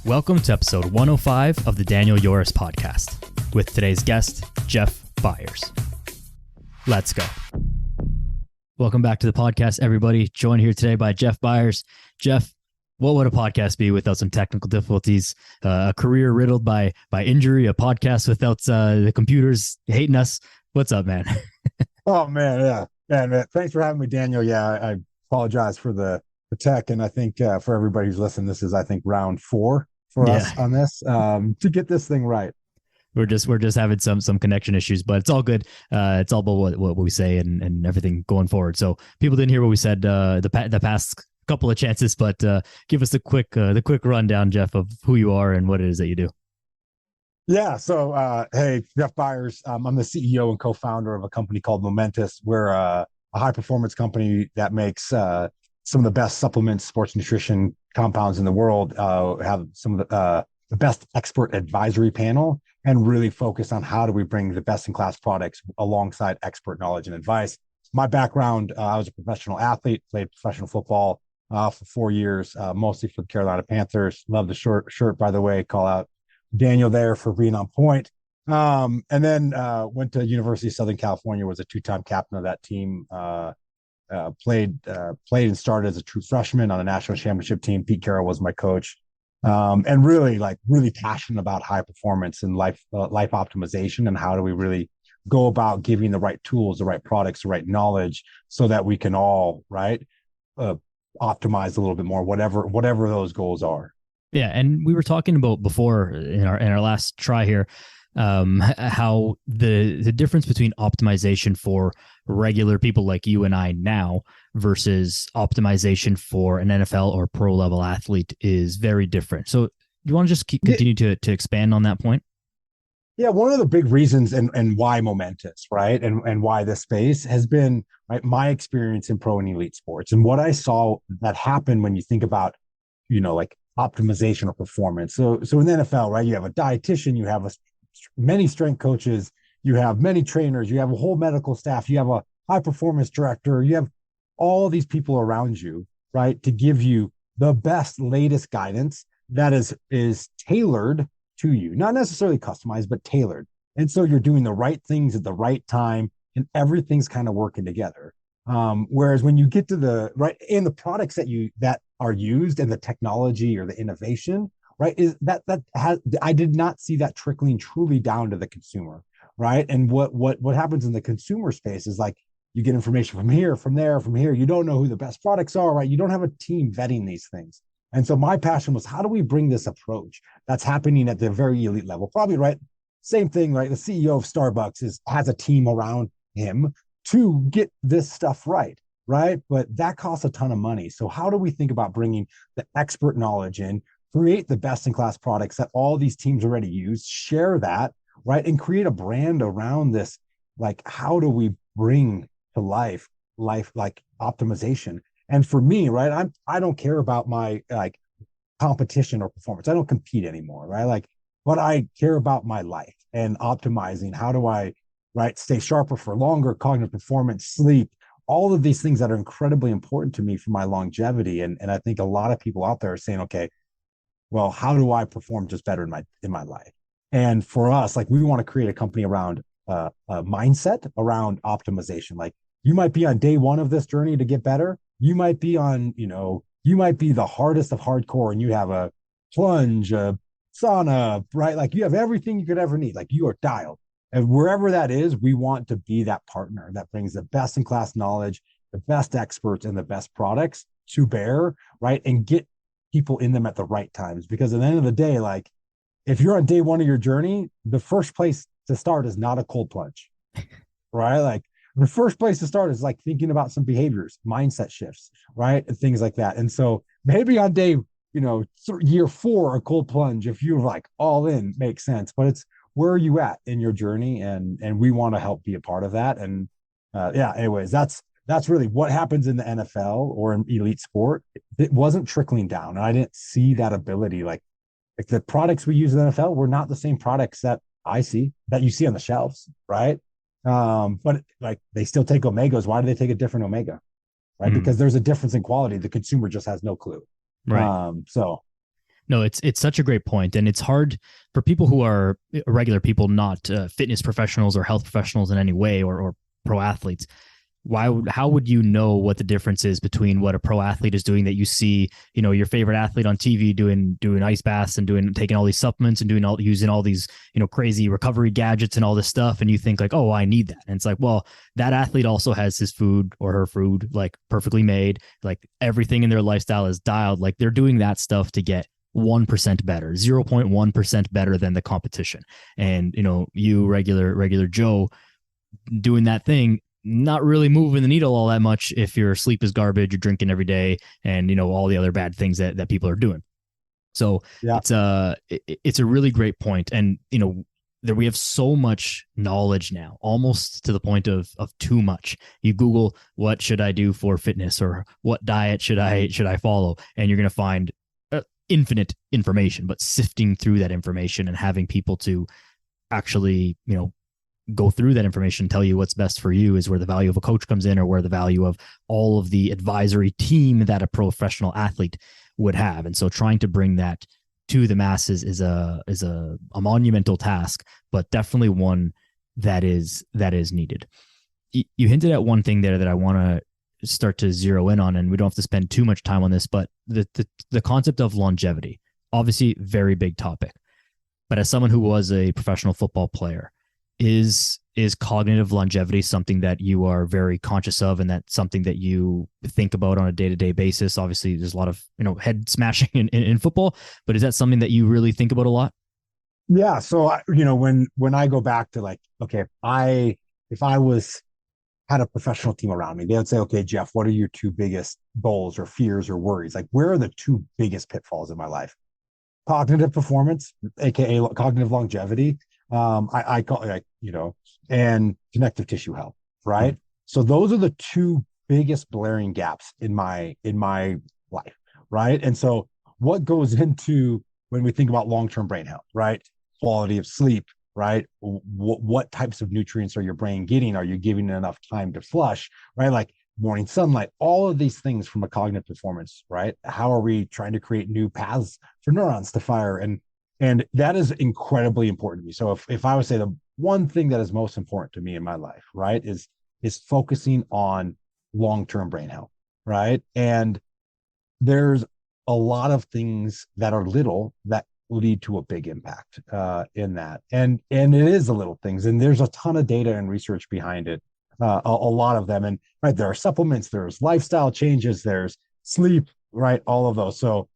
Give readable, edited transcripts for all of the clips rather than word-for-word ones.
Welcome to episode 105 of the Daniel Yoris podcast with today's guest, Jeff Byers. Let's go. Welcome back to the podcast, everybody. Joined here today by Jeff Byers. Jeff, what would a podcast be without some technical difficulties? A career riddled by injury, a podcast without the computers hating us. What's up, man? Oh, man. Yeah. Man, thanks for having me, Daniel. Yeah, I apologize for the tech. And I think for everybody who's listening, this is, I think, round 4 for us on this to get this thing right. We're just having some connection issues, but it's all good. It's all about what we say and everything going forward. So people didn't hear what we said the past couple of chances, but give us the quick rundown, Jeff, of who you are and what it is that you do. Yeah. So, hey, Jeff Byers. I'm the CEO and co-founder of a company called Momentous. We're a high-performance company that makes some of the best supplements, sports nutrition compounds in the world. Have some of the best expert advisory panel, and really focus on how do we bring the best-in-class products alongside expert knowledge and advice. My background, I was a professional athlete, played professional football for 4 years, mostly for the Carolina Panthers. Love the shirt, by the way. Call out Daniel there for being on point. And then went to University of Southern California, was a 2-time captain of that team. Played and started as a true freshman on a national championship team. Pete Carroll was my coach. And really passionate about high performance and life optimization, and how do we really go about giving the right tools, the right products, the right knowledge, so that we can all optimize a little bit more, whatever those goals are. Yeah, and we were talking about before in our last try here, how the difference between optimization for regular people like you and I now versus optimization for an NFL or pro level athlete is very different. So do you want to just continue to expand on that point? Yeah, one of the big reasons and why Momentous, right? And why this space has been, right, my experience in pro and elite sports, and what I saw that happen when you think about, like optimization of performance. So in the NFL, right, you have a dietitian, you have many strength coaches, you have many trainers, you have a whole medical staff, you have a high performance director, you have all these people around you, right, to give you the best, latest guidance that is tailored to you, not necessarily customized, but tailored. And so you're doing the right things at the right time, and everything's kind of working together. Whereas when you get to the products that are used, and the technology or the innovation, right, is I did not see that trickling truly down to the consumer, right? And what happens in the consumer space is, like, you get information from here, from there, from here. You don't know who the best products are, right? You don't have a team vetting these things. And so my passion was, how do we bring this approach that's happening at the very elite level? Probably, right, same thing, right? The CEO of Starbucks has a team around him to get this stuff right? But that costs a ton of money. So how do we think about bringing the expert knowledge in, create the best-in-class products that all these teams already use, share that, right, and create a brand around this? Like, how do we bring to life like optimization? And for me, right, I don't care about my competition or performance. I don't compete anymore, right? But I care about my life and optimizing. How do I, right, stay sharper for longer, cognitive performance, sleep, all of these things that are incredibly important to me for my longevity. And I think a lot of people out there are saying, okay, well, how do I perform just better in my life? And for us, we want to create a company around a mindset around optimization. Like, you might be on day 1 of this journey to get better. You might be on, you might be the hardest of hardcore, and you have a plunge, a sauna, right? You have everything you could ever need. You are dialed. And wherever that is, we want to be that partner that brings the best in class knowledge, the best experts, and the best products to bear, right? And get people in them at the right times. Because at the end of the day, if you're on day 1 of your journey, the first place to start is not a cold plunge, right? The first place to start is thinking about some behaviors, mindset shifts, right? And things like that. And so maybe on day, year 4, a cold plunge, if you're all in, makes sense. But it's, where are you at in your journey? And we want to help be a part of that. And anyways, that's really what happens in the NFL or in elite sport. It wasn't trickling down, and I didn't see that ability. Like the products we use in the NFL were not the same products that you see on the shelves, right? But they still take omegas. Why do they take a different omega? Right? Because there's a difference in quality. The consumer just has no clue. Right. No, it's such a great point, and it's hard for people who are regular people, not fitness professionals or health professionals in any way, or pro athletes. How would you know what the difference is between what a pro athlete is doing that you see, your favorite athlete on TV doing ice baths and taking all these supplements and using all these, crazy recovery gadgets and all this stuff, and you think like, oh, I need that. And it's like, well, that athlete also has his food or her food like perfectly made, like everything in their lifestyle is dialed, like they're doing that stuff to get 1% better, 0.1% better than the competition. And you regular Joe doing that thing, not really moving the needle all that much if your sleep is garbage, you're drinking every day, and all the other bad things that people are doing. So Yeah. it's a really great point. And that we have so much knowledge now, almost to the point of too much. You Google what should I do for fitness, or what diet should I follow, and you're going to find infinite information. But sifting through that information and having people to actually go through that information, tell you what's best for you, is where the value of a coach comes in, or where the value of all of the advisory team that a professional athlete would have. And so trying to bring that to the masses is a monumental task, but definitely one that is needed. You hinted at one thing there that I want to start to zero in on, and we don't have to spend too much time on this, but the concept of longevity, obviously very big topic. But as someone who was a professional football player, is cognitive longevity something that you are very conscious of, and that's something that you think about on a day-to-day basis? Obviously there's a lot of head smashing in football, but is that something that you really think about a lot? Yeah. So when I go back to like, okay, if I was had a professional team around me, they would say, okay, Jeff, what are your two biggest goals or fears or worries? Like, where are the two biggest pitfalls in my life? Cognitive performance, aka cognitive longevity. I call it, and connective tissue health, right? Mm-hmm. So those are the two biggest blaring gaps in my life, right? And so what goes into when we think about long-term brain health, right? Quality of sleep, right? What types of nutrients are your brain getting? Are you giving it enough time to flush, right? Like morning sunlight, all of these things from a cognitive performance, right? How are we trying to create new paths for neurons to fire? And that is incredibly important to me. So if I would say the one thing that is most important to me in my life, right, is focusing on long-term brain health, right? And there's a lot of things that are little that lead to a big impact in that. And it is the little things. And there's a ton of data and research behind it, a lot of them. And right, there are supplements, there's lifestyle changes, there's sleep, right? All of those. So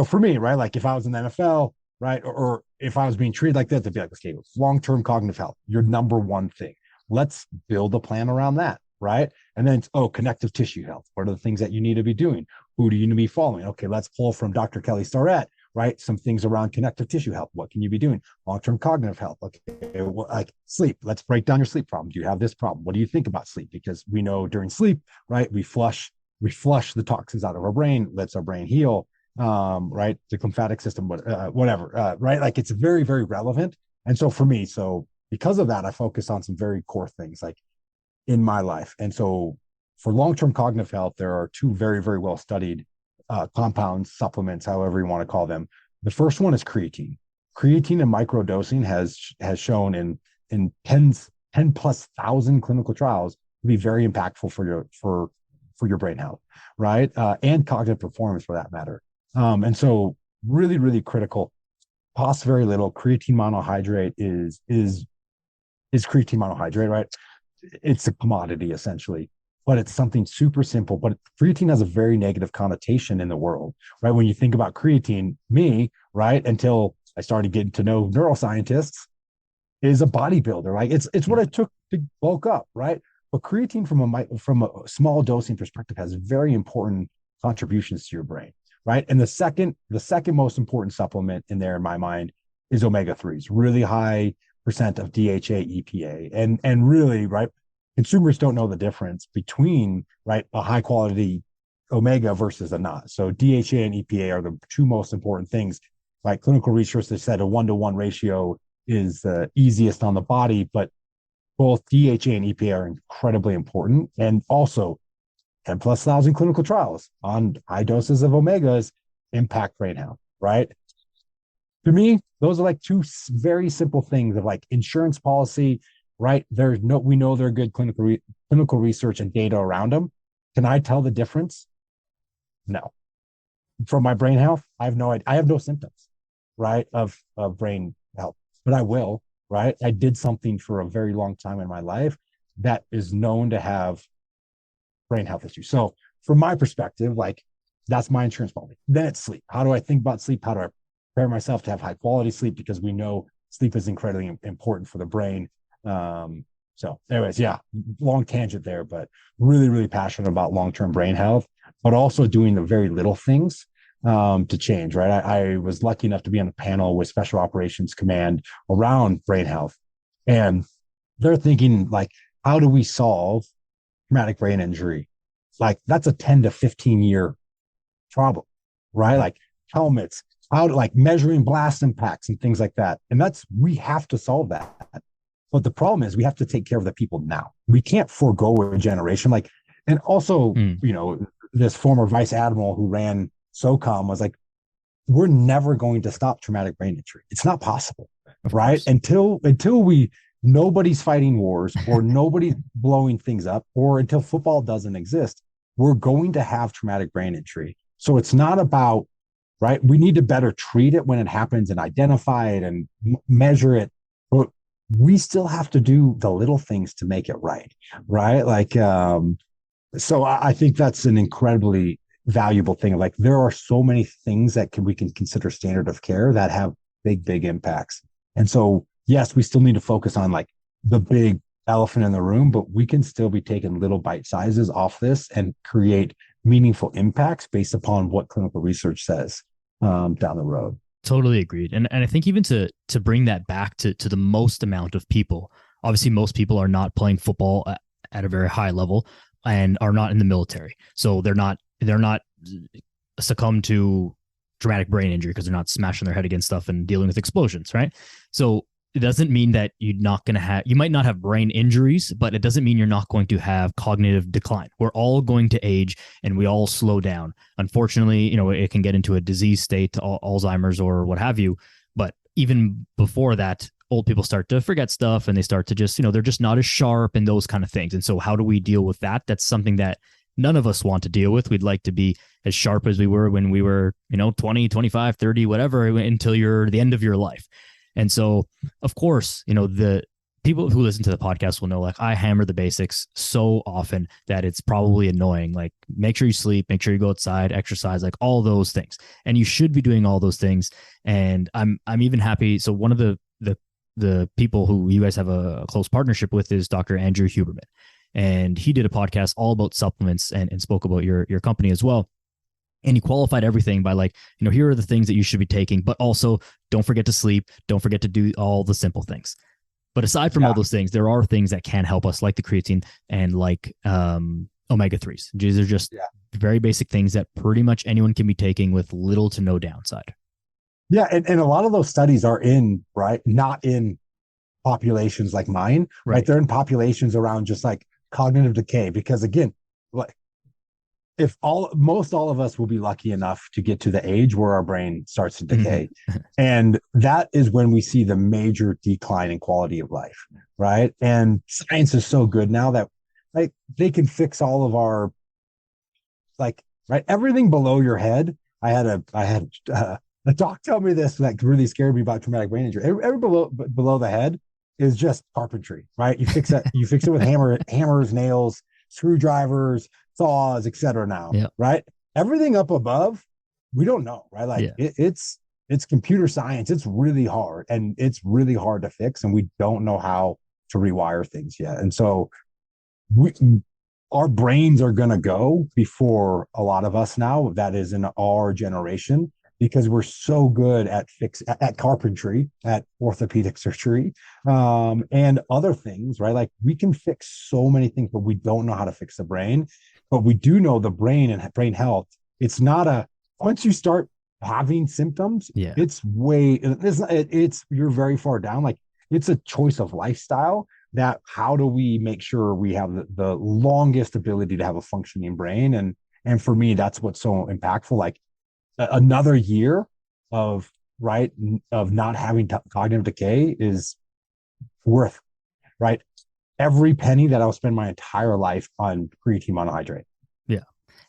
for me, right, like if I was in the NFL, right, or if I was being treated like that, to be like, okay, long-term cognitive health, your number one thing. Let's build a plan around that, right? And then, connective tissue health. What are the things that you need to be doing? Who do you need to be following? Okay, let's pull from Dr. Kelly Starrett, right? Some things around connective tissue health. What can you be doing? Long-term cognitive health. Okay, like sleep. Let's break down your sleep problem. Do you have this problem? What do you think about sleep? Because we know during sleep, right, we flush the toxins out of our brain, lets our brain heal. Right, the lymphatic system, whatever, right? Like it's very, very relevant. And so for me, because of that, I focus on some very core things like in my life. And so for long-term cognitive health, there are two very, very well studied compounds, supplements, however you want to call them. The first one is creatine. Creatine and microdosing has shown in 10 plus thousand clinical trials to be very impactful for your brain health, right? And cognitive performance for that matter. And so really, really critical. Costs very little. Creatine monohydrate is creatine monohydrate, right? It's a commodity essentially, but it's something super simple. But creatine has a very negative connotation in the world, right? When you think about creatine, right, until I started getting to know neuroscientists, is a bodybuilder, right? It's what it took to bulk up, right? But creatine from a small dosing perspective has very important contributions to your brain. Right. And the second most important supplement in there, in my mind, is omega-3s, really high percent of DHA, EPA. And really, right, consumers don't know the difference between, right, a high quality omega versus a not. So DHA and EPA are the two most important things. Like clinical research, they said a 1-to-1 ratio is the easiest on the body, but both DHA and EPA are incredibly important. And also 10 plus thousand clinical trials on high doses of omegas impact brain health, right? To me, those are like two very simple things of like insurance policy, right? We know there are good clinical research and data around them. Can I tell the difference? No. From my brain health, I have no idea. I have no symptoms, right, of brain health, but I will, right? I did something for a very long time in my life that is known to have brain health issues. So from my perspective, like that's my insurance policy. Then it's sleep. How do I think about sleep? How do I prepare myself to have high quality sleep? Because we know sleep is incredibly important for the brain. So anyways, yeah, long tangent there, but really, really passionate about long-term brain health, but also doing the very little things to change, right? I was lucky enough to be on a panel with Special Operations Command around brain health. And they're thinking like, how do we solve traumatic brain injury? Like that's a 10 to 15 year problem, right? Like helmets, how to like measuring blast impacts and things like that. And we have to solve that. But the problem is we have to take care of the people now. We can't forego a generation. Like, and also, this former vice admiral who ran SOCOM was like, we're never going to stop traumatic brain injury. It's not possible, right? Until nobody's fighting wars or nobody's blowing things up or until football doesn't exist, we're going to have traumatic brain injury. So it's not about, right? We need to better treat it when it happens and identify it and measure it. But we still have to do the little things to make it right. Like, so I think that's an incredibly valuable thing. Like there are so many things that we can consider standard of care that have big impacts. And so, yes, we still need to focus on like the big elephant in the room, but we can still be taking little bite sizes off this and create meaningful impacts based upon what clinical research says down the road. Totally agreed. And I think even to bring that back to the most amount of people, obviously most people are not playing football at a very high level and are not in the military. So they're not succumb to traumatic brain injury because they're not smashing their head against stuff and dealing with explosions, right? So it doesn't mean that you might not have brain injuries, but it doesn't mean you're not going to have cognitive decline. We're all going to age and we all slow down. Unfortunately, it can get into a disease state, Alzheimer's or what have you. But even before that, old people start to forget stuff and they start to just, they're just not as sharp and those kind of things. And so how do we deal with that? That's something that none of us want to deal with. We'd like to be as sharp as we were when we were, 20, 25, 30, whatever, until you're the end of your life. And so, of course, the people who listen to the podcast will know, like, I hammer the basics so often that it's probably annoying. Like, make sure you sleep, make sure you go outside, exercise, like all those things. And you should be doing all those things. And I'm even happy. So one of the people who you guys have a close partnership with is Dr. Andrew Huberman. And he did a podcast all about supplements and spoke about your company as well. And he qualified everything by like, here are the things that you should be taking, but also don't forget to sleep. Don't forget to do all the simple things. But aside from all those things, there are things that can help us, like the creatine and like omega-3s. These are just very basic things that pretty much anyone can be taking with little to no downside. Yeah. And a lot of those studies are not in populations like mine, right? They're in populations around just like cognitive decay, because again, like most all of us will be lucky enough to get to the age where our brain starts to decay. And that is when we see the major decline in quality of life, right? And science is so good now that like they can fix all of our everything below your head. I had a doc tell me this that really scared me about traumatic brain injury. Every below the head is just carpentry, right? You fix it with hammers, nails, screwdrivers, saws, etc. now, right? Everything up above, we don't know, right? Like it's computer science. It's really hard, and it's really hard to fix, and we don't know how to rewire things yet. And so our brains are going to go before a lot of us now, that is in our generation, because we're so good at carpentry, at orthopedic surgery, and other things, right? Like we can fix so many things, but we don't know how to fix the brain. But we do know the brain and brain health. It's not once you start having symptoms, it's you're very far down. Like it's a choice of lifestyle. That how do we make sure we have the longest ability to have a functioning brain? And for me, that's what's so impactful. Like another year of right, of not having cognitive decay is worth, right, every penny that I'll spend my entire life on creatine monohydrate Yeah.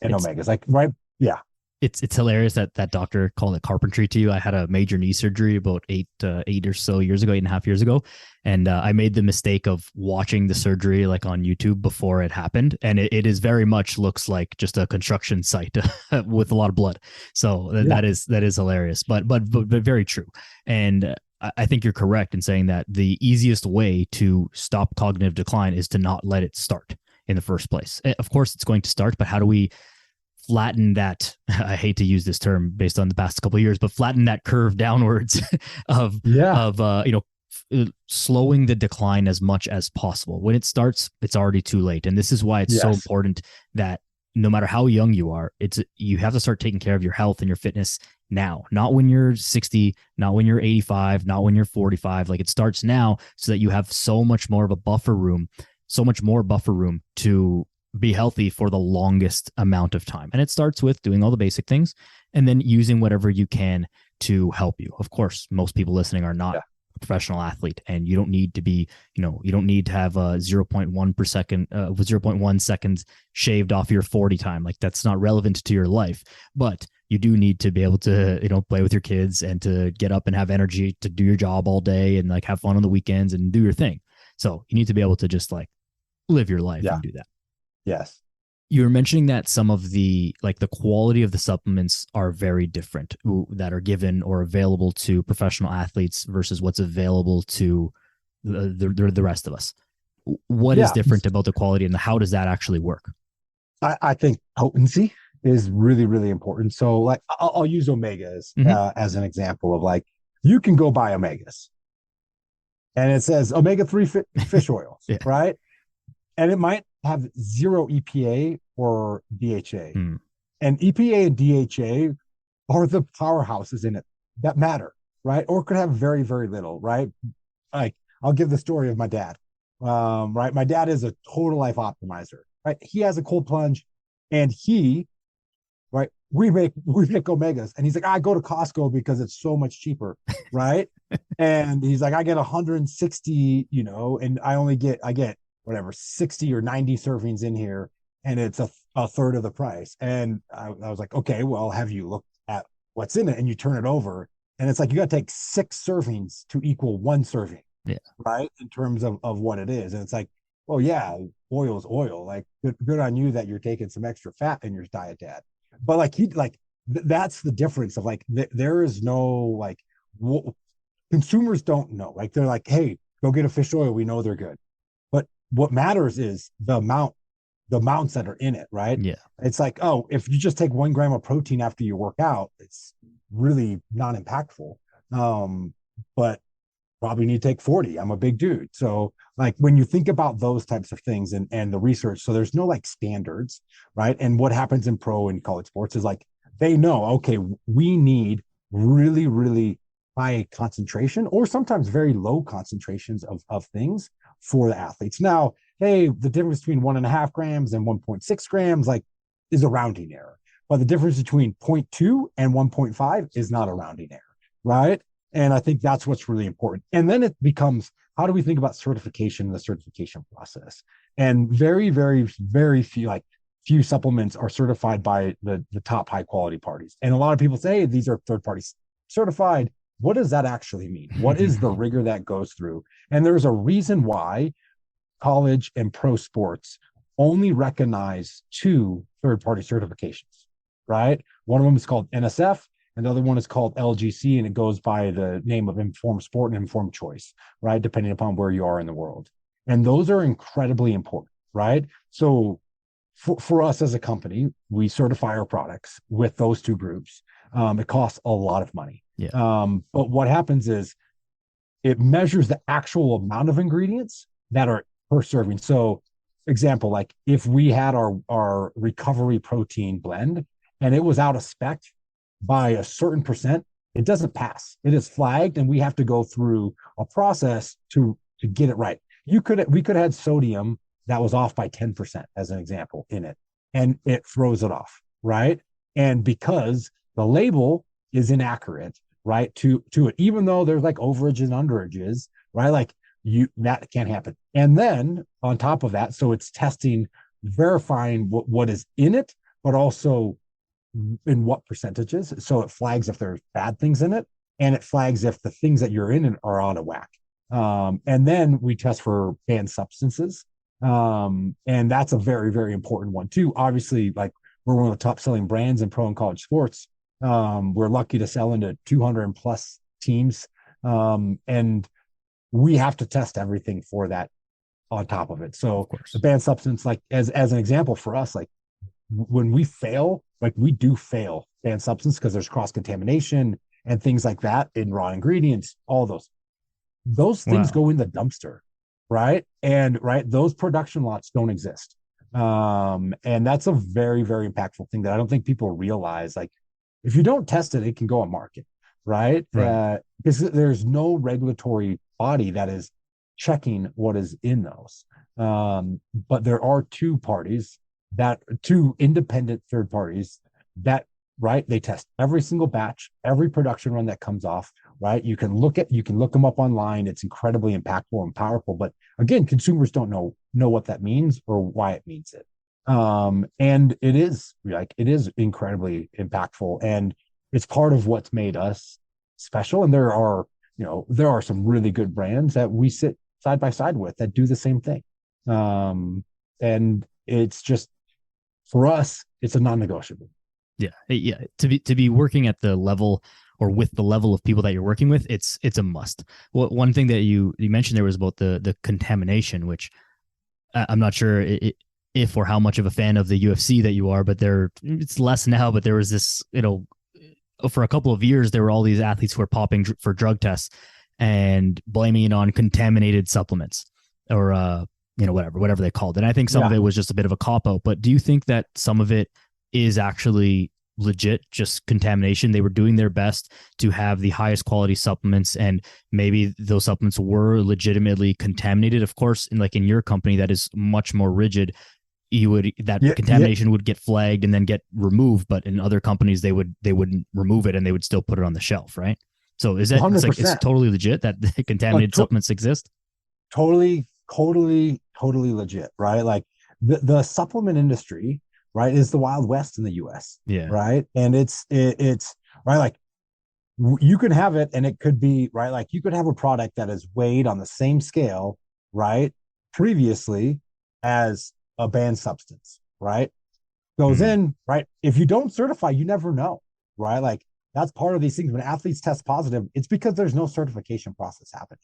and It's omegas. Like, right. Yeah. it's hilarious that that doctor called it carpentry to you. I had a major knee surgery about eight or so years ago, 8.5 years ago, and I made the mistake of watching the surgery like on YouTube before it happened, and it is very much looks like just a construction site with a lot of blood. So Yeah. that is hilarious, but very true. And I think you're correct in saying that the easiest way to stop cognitive decline is to not let it start in the first place. Of course, it's going to start, but how do we flatten that? I hate to use this term based on the past couple of years, but flatten that curve downwards of Yeah. slowing the decline as much as possible. When it starts, it's already too late, and this is why it's so Yes. important that no matter how young you are, you have to start taking care of your health and your fitness now, not when you're 60, not when you're 85, not when you're 45. Like, it starts now so that you have so much more buffer room to be healthy for the longest amount of time. And it starts with doing all the basic things and then using whatever you can to help you. Of course, most people listening are not a professional athlete, and you don't need to be, you don't need to have a 0.1 per second, 0.1 seconds shaved off your 40 time. Like, that's not relevant to your life, but you do need to be able to, play with your kids and to get up and have energy to do your job all day and like have fun on the weekends and do your thing. So you need to be able to just like live your life and do that. Yes. You were mentioning that some of the quality of the supplements are very different that are given or available to professional athletes versus what's available to the rest of us. What is different about the quality, and how does that actually work? I think potency is really, really important. So like I'll use omegas as an example of, like, you can go buy omegas and it says omega-3 fish oils, right? And it might have 0 EPA or DHA. And EPA and DHA are the powerhouses in it that matter, right? Or could have very, very little, right? Like, I'll give the story of my dad. Right. My dad is a total life optimizer, right? He has a cold plunge, and right, we make omegas, and he's like, I go to Costco because it's so much cheaper, right? And he's like, I get 160, and I get whatever 60 or 90 servings in here, and it's a third of the price. And I was like, okay, well, have you looked at what's in it? And you turn it over, and it's like you got to take 6 servings to equal 1 serving, right, in terms of what it is. And it's like, oh yeah, oil is oil. Like, good on you that you're taking some extra fat in your diet, Dad. But like, that's the difference of, like, there is no, like, consumers don't know. Like, they're like, hey, go get a fish oil, we know they're good. But what matters is the amounts that are in it, right? Yeah. It's like, oh, if you just take 1 gram of protein after you work out, it's really not impactful. But probably need to take 40. I'm a big dude. So like, when you think about those types of things and the research, so there's no like standards, right? And what happens in pro and college sports is, like, they know, okay, we need really, really high concentration or sometimes very low concentrations of things for the athletes. Now, hey, the difference between 1.5 grams and 1.6 grams, like, is a rounding error. But the difference between 0.2 and 1.5 is not a rounding error, right? And I think that's what's really important. And then it becomes, how do we think about certification and the certification process? And very, very, very few supplements are certified by the top high quality parties. And a lot of people say, hey, these are third parties certified. What does that actually mean? What is the rigor that goes through? And there's a reason why college and pro sports only recognize 2 third-party certifications, right? One of them is called NSF, and the other one is called LGC, and it goes by the name of informed sport and informed choice, right? Depending upon where you are in the world. And those are incredibly important, right? So for us as a company, we certify our products with those 2 groups. It costs a lot of money. But what happens is it measures the actual amount of ingredients that are per serving. So, example, like, if we had our recovery protein blend and it was out of spec by a certain percent, it doesn't pass. It is flagged, and we have to go through a process to get it right. We could have had sodium that was off by 10%, as an example, in it, and it throws it off, right? And because the label is inaccurate, right, to it, even though there's like overages and underages, right? Like that can't happen. And then on top of that, so it's testing, verifying what is in it, but also in what percentages. So it flags if there's bad things in it, and it flags if the things that you're in are out of whack. And then we test for banned substances. And that's a very, very important one too. Obviously, like we're one of the top selling brands in pro and college sports. We're lucky to sell into 200 plus teams. And we have to test everything for that on top of it. So the banned substance, like as an example for us, like when we fail, like we do fail banned substance because there's cross contamination and things like that in raw ingredients, all those things go in the dumpster, right? And right, those production lots don't exist. And that's a very, very impactful thing that I don't think people realize. Like if you don't test it, it can go on market, right? Because there's no regulatory body that is checking what is in those. But there are two independent third parties that, right, they test every single batch, every production run that comes off, right? You can look them up online. It's incredibly impactful and powerful. But again, consumers don't know what that means or why it means it. And it is incredibly impactful, and it's part of what's made us special. And there are some really good brands that we sit side by side with that do the same thing. And it's just, for us, it's a non-negotiable. Yeah. To be working at the level or with the level of people that you're working with, it's a must. Well, one thing that you mentioned there was about the contamination, which I'm not sure if or how much of a fan of the UFC that you are, but it's less now. But there was this, for a couple of years, there were all these athletes who were popping for drug tests and blaming it on contaminated supplements or whatever they called it. And I think some of it was just a bit of a cop out. But do you think that some of it is actually legit, just contamination? They were doing their best to have the highest quality supplements, and maybe those supplements were legitimately contaminated. Of course, in your company that is much more rigid, contamination would get flagged and then get removed. But in other companies, they wouldn't remove it and they would still put it on the shelf, right? So is that it's totally legit that the contaminated supplements exist? Totally legit, right? Like the supplement industry, right, is the Wild West in the US. Yeah. Right. And it's right. Like you can have it and it could be, right, like you could have a product that is weighed on the same scale, right, previously as a banned substance, right? Goes in, right? If you don't certify, you never know, right? Like that's part of these things. When athletes test positive, it's because there's no certification process happening,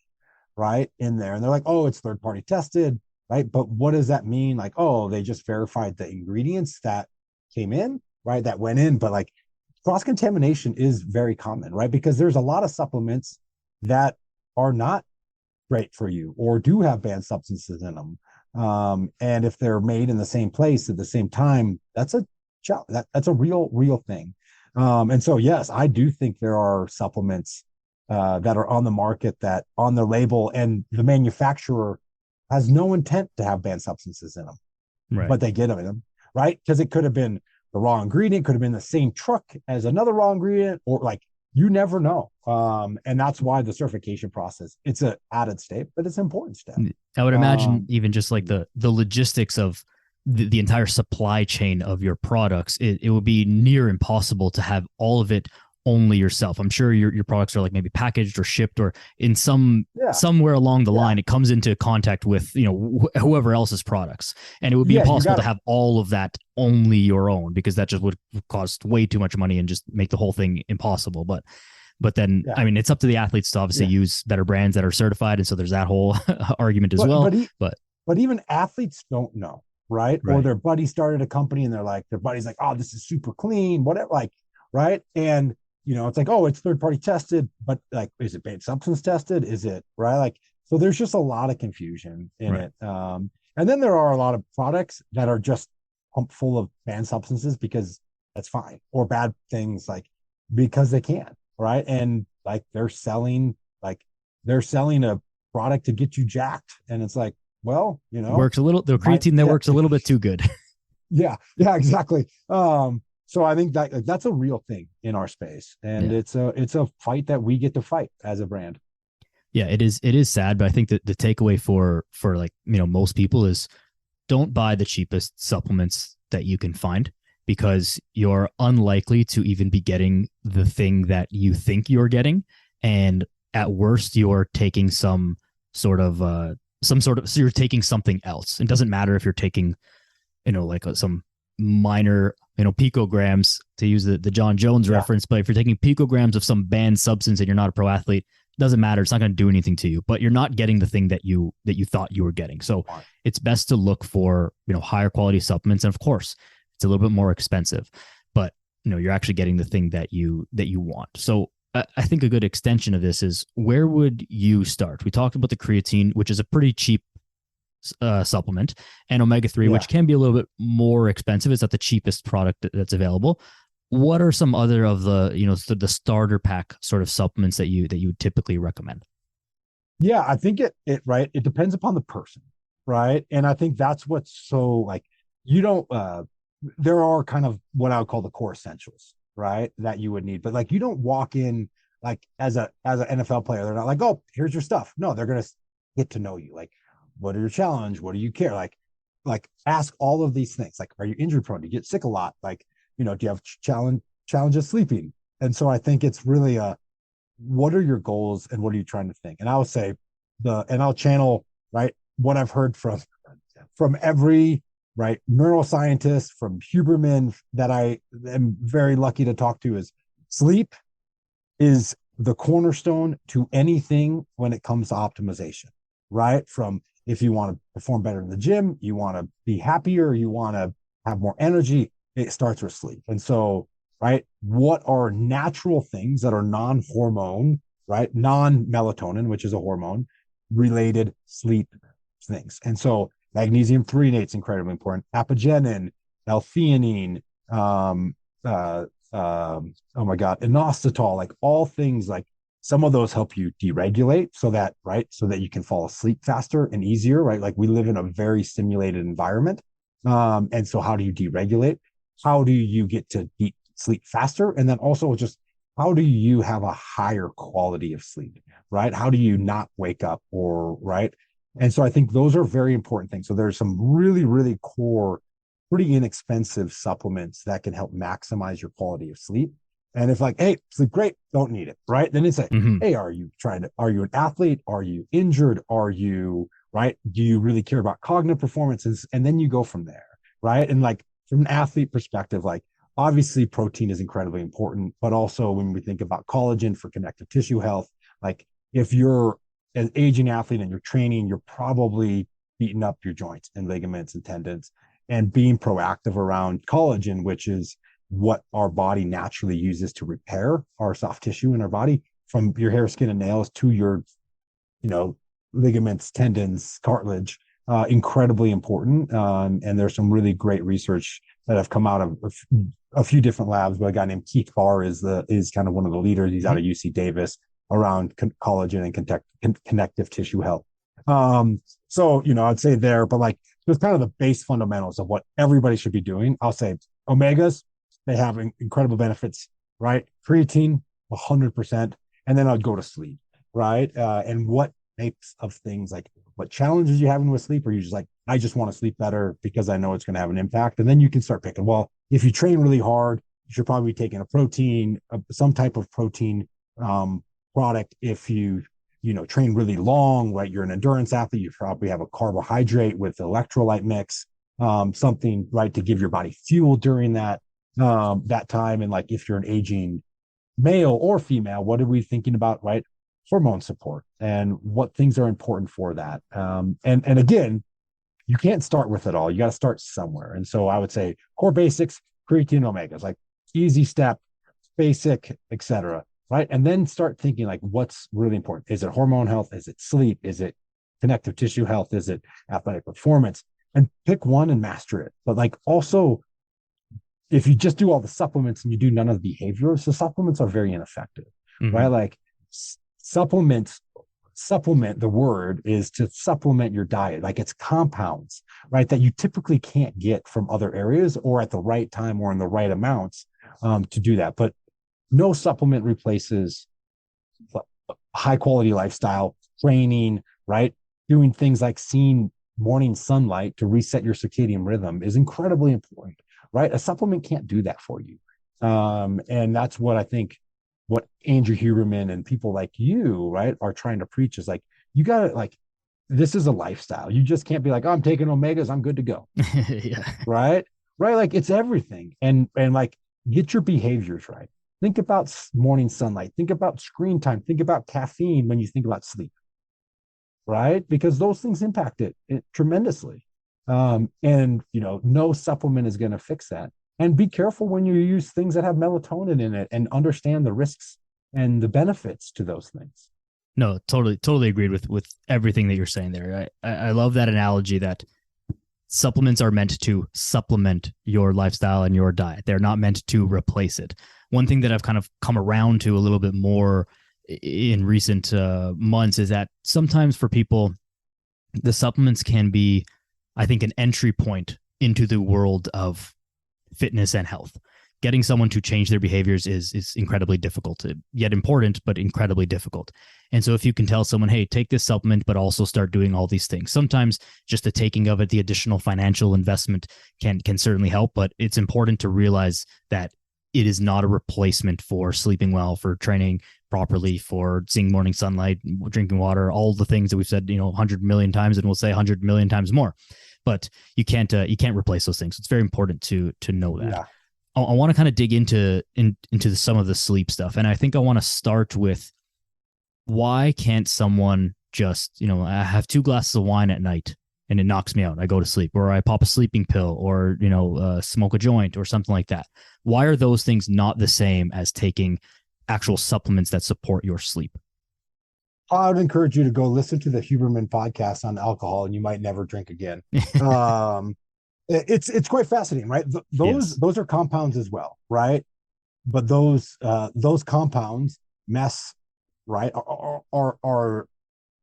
right, in there. And they're like, oh, it's third party tested, right? But what does that mean? Like, oh, they just verified the ingredients that came in, right, that went in. But like cross contamination is very common, right? Because there's a lot of supplements that are not great for you or do have banned substances in them. And if they're made in the same place at the same time, that's a real thing. And so, yes, I do think there are supplements that are on the market that on their label, and the manufacturer has no intent to have banned substances in them, right, but they get them in them, right? Because it could have been the raw ingredient, could have been the same truck as another raw ingredient, or like, you never know. And that's why the certification process, it's an added step, but it's an important step. I would imagine even just like the logistics of the entire supply chain of your products, it would be near impossible to have all of it only yourself. I'm sure your products are like maybe packaged or shipped, or in somewhere along the line, it comes into contact with, whoever else's products. And it would be impossible to have all of that only your own, because that just would cost way too much money and just make the whole thing impossible. But then, I mean, it's up to the athletes to obviously use better brands that are certified. And so there's that whole argument as well. But even athletes don't know, right? Or their buddy started a company and their buddy's like, oh, this is super clean, whatever, like, right? And it's like, oh, it's third party tested, but like, is it banned substance tested? Is it, right? Like, so there's just a lot of confusion in it. And then there are a lot of products that are just pumped full of banned substances because that's fine, or bad things, like because they can, right? And like they're selling a product to get you jacked, and it's like, well, works a little, the creatine that works a little bit too good. Yeah, exactly. So I think that that's a real thing in our space, and Yeah. it's a fight that we get to fight as a brand. Yeah, it is sad, but I think that the takeaway for like, most people is don't buy the cheapest supplements that you can find, because you're unlikely to even be getting the thing that you think you're getting. And at worst, you're taking so you're taking something else. It doesn't matter if you're taking, like some minor, picograms, to use the John Jones Yeah. reference. But if you're taking picograms of some banned substance and you're not a pro athlete, it doesn't matter. It's not going to do anything to you, but you're not getting the thing that you thought you were getting. So it's best to look for, higher quality supplements. And of course, it's a little bit more expensive, but you're actually getting the thing that you want. So I think a good extension of this is, where would you start? We talked about the creatine, which is a pretty cheap supplement, and omega-3, Yeah. which can be a little bit more expensive. It's not the cheapest product that's available. What are some other of the, the starter pack sort of supplements that you typically recommend? Yeah, I think it depends upon the person, right? And I think that's what's so like, you don't there are kind of what I would call the core essentials, right? That you would need. But like, you don't walk in like as an NFL player, they're not like, "Oh, here's your stuff." No, they're going to get to know you. Like, what are your challenge? What do you care? Like ask all of these things. Like, are you injury prone? Do you get sick a lot? Like, do you have challenges sleeping? And so I think it's really what are your goals and what are you trying to think? And I'll say I'll channel, right, what I've heard from every, right, neuroscientist, from Huberman, that I am very lucky to talk to, is sleep is the cornerstone to anything when it comes to optimization, right? From if you want to perform better in the gym, you want to be happier, you want to have more energy, it starts with sleep. And so, right, what are natural things that are non-hormone, right, non-melatonin, which is a hormone related sleep things? And so magnesium threonate is incredibly important, apigenin, L-theanine, oh my god, inositol, like all things, like some of those help you deregulate so that, right, so that you can fall asleep faster and easier, right? Like, we live in a very stimulated environment, and so how do you deregulate? How do you get to deep sleep faster? And then also, just how do you have a higher quality of sleep, right? How do you not wake up, or right? And so I think those are very important things. So there's some really, really core, pretty inexpensive supplements that can help maximize your quality of sleep. And if like, hey, sleep great, don't need it, right? Then it's like, Mm-hmm. hey, are you an athlete? Are you injured? Are you, right? Do you really care about cognitive performance? And then you go from there, right? And like, from an athlete perspective, like, obviously protein is incredibly important, but also when we think about collagen for connective tissue health, like, if you're an aging athlete and you're training, you're probably beating up your joints and ligaments and tendons, and being proactive around collagen, which is what our body naturally uses to repair our soft tissue in our body, from your hair, skin, and nails to your, ligaments, tendons, cartilage, incredibly important. And there's some really great research that have come out of a few different labs, but a guy named Keith Barr is kind of one of the leaders. He's out of UC Davis, around collagen and connective tissue health. So, I'd say there, but like, just kind of the base fundamentals of what everybody should be doing. I'll say omegas, they have incredible benefits, right? Creatine, 100%. And then I'd go to sleep, right? And what types of things, like, what challenges you having with sleep? Or you just like, I just want to sleep better because I know it's going to have an impact. And then you can start picking, well, if you train really hard, you should probably be taking a protein, some type of protein product. If you train really long, right, you're an endurance athlete, you probably have a carbohydrate with electrolyte mix, something, right, to give your body fuel during that time. And like, if you're an aging male or female, what are we thinking about, right? Hormone support and what things are important for that. And again, you can't start with it all. You got to start somewhere. And so I would say core basics, creatine, omegas, like, easy step, basic, etc. Right. And then start thinking, like, what's really important? Is it hormone health? Is it sleep? Is it connective tissue health? Is it athletic performance? And pick one and master it. But like, also, if you just do all the supplements and you do none of the behaviors, the supplements are very ineffective, Mm-hmm. right? Like, supplements supplement, the word is to supplement your diet. Like it's compounds, right, that you typically can't get from other areas or at the right time or in the right amounts to do that. But no supplement replaces high quality lifestyle, training, right? Doing things like seeing morning sunlight to reset your circadian rhythm is incredibly important, right? A supplement can't do that for you. And that's what I think what Andrew Huberman and people like you, right, are trying to preach is like, you got to like, this is a lifestyle. You just can't be like, oh, I'm taking omegas, I'm good to go. Yeah. Right. Right. Like it's everything. And like get your behaviors right. Think about morning sunlight. Think about screen time. Think about caffeine when you think about sleep. Right. Because those things impact it tremendously. And no supplement is going to fix that. And be careful when you use things that have melatonin in it and understand the risks and the benefits to those things. No, totally agreed with everything that you're saying there. I love that analogy that supplements are meant to supplement your lifestyle and your diet. They're not meant to replace it. One thing that I've kind of come around to a little bit more in recent months is that sometimes for people, the supplements can be, I think, an entry point into the world of fitness and health. Getting someone to change their behaviors is incredibly difficult, yet important, but incredibly difficult. And so if you can tell someone, hey, take this supplement, but also start doing all these things, sometimes just the taking of it, the additional financial investment can certainly help, but it's important to realize that it is not a replacement for sleeping well, for training properly, for seeing morning sunlight, drinking water, all the things that we've said, 100 million times, and we'll say 100 million times more. But you can't replace those things. It's very important to know that. Yeah. I want to kind of dig into some of the sleep stuff. And I think I want to start with, why can't someone just, I have 2 glasses of wine at night and it knocks me out. I go to sleep, or I pop a sleeping pill, or, smoke a joint or something like that. Why are those things not the same as taking actual supplements that support your sleep? I would encourage you to go listen to the Huberman podcast on alcohol, and you might never drink again. It's quite fascinating, right? Those are compounds as well, right? But those compounds right,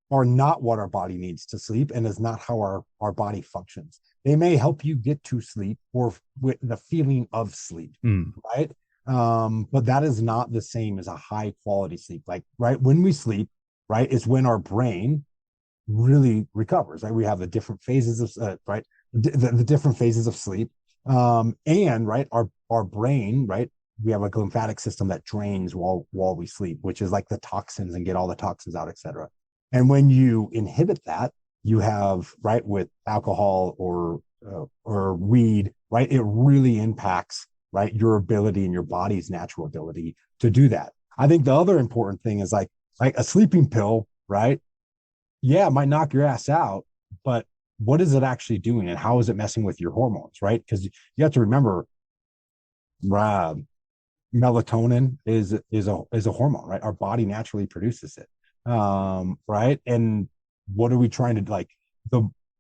are not what our body needs to sleep, and is not how our body functions. They may help you get to sleep or with the feeling of sleep, right? But that is not the same as a high quality sleep. Like, right, when we sleep, right, is when our brain really recovers, right? We have the different phases of right, the different phases of sleep, and right, our brain, right, we have a lymphatic system that drains while we sleep, which is like the toxins and get all the toxins out, etc. And when you inhibit that, you have, right, with alcohol or weed, right, it really impacts, right, your ability and your body's natural ability to do that. I think the other important thing is like a sleeping pill, right? Yeah, it might knock your ass out, but what is it actually doing, and how is it messing with your hormones, right? Because you have to remember, melatonin is a hormone, right? Our body naturally produces it, right? And what are we trying to